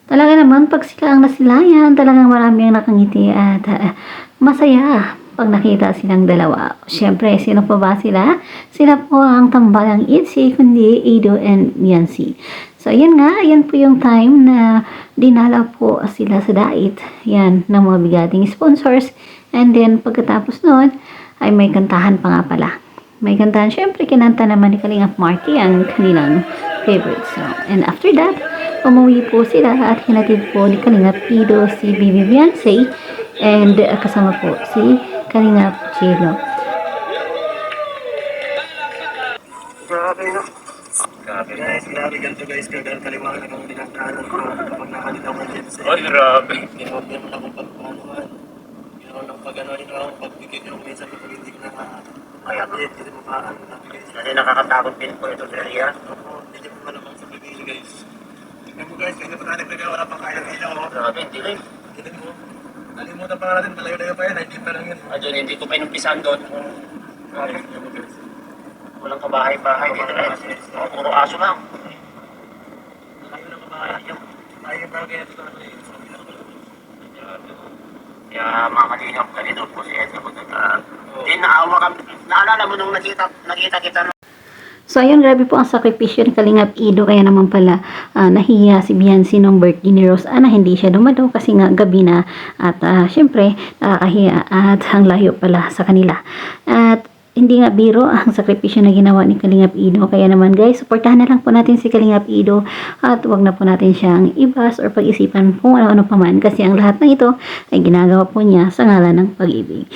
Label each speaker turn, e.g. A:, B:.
A: Talaga naman pag sila ang nasilayan, talagang marami ang nakangiti at masaya pag nakita silang dalawa. Siyempre, sino pa ba sila? Sila po ang tambalang Itzy, kundi Ado and Yancy. So, ayan nga, ayan po yung time na dinala po sila sa dait. Yan, ng mga bigating sponsors. And then, pagkatapos nun, ay may kantahan pa nga pala. May kantahan, syempre, kinanta naman ni Kalingap Marky ang kanilang favorite song. And after that, umuwi po sila at hinatid po ni Kalingap Ido si Bibi Beyonce and kasama po si Kalingap Chilo.
B: Grabe no? Grabe ganito guys, kaya kaliwanag ang dinagkanan ko kapag nakalitaw ng Jensen.
C: Oh, grabe.
B: Ginawag naman akong pagpanuan. Ginawag ng pag-ano rin ako, pagbigay ko minsan kapag hindi ko na-update, hindi mo paano nabigay.
C: Kasi nakakatakot din po ito sa area.
B: Hindi mo malamang sa bibili guys. Tignan mo guys, kaya pa natin nagawa, wala pang kaya nila ako.
C: Grabe, hindi rin.
B: Tignan mo. Nalimutan pa natin, malayo-layo pa yan, hindi pa lang yun.
C: Adyan, hindi ko pa inumpisan doon. Grabe. Walang kabahay-bahay dito na yan. Puro aso lang.
B: Malayo na kabahay. Ayaw yung bagay na ito na ito.
C: Kaya mga kalingap, ganito po si Edna Pagkata. Hindi, naawa kami. Naalala mo nung nakita kita.
A: So, ayun, grabe po ang sakripisyo ni Kalingap Ido. Kaya naman pala, nahiya si Beyonce nung birthday ni Rose Anna. Hindi siya dumalo kasi nga gabi na. At syempre, nakakahiya at ang layo pala sa kanila. At hindi nga biro ang sakripisyo na ginawa ni Kalingap Ido. Kaya naman guys, supportahan na lang po natin si Kalingap Ido at wag na po natin siyang ibas or pag-isipan kung ano-ano pa man kasi ang lahat ng ito ay ginagawa po niya sa ngalan ng pag-ibig.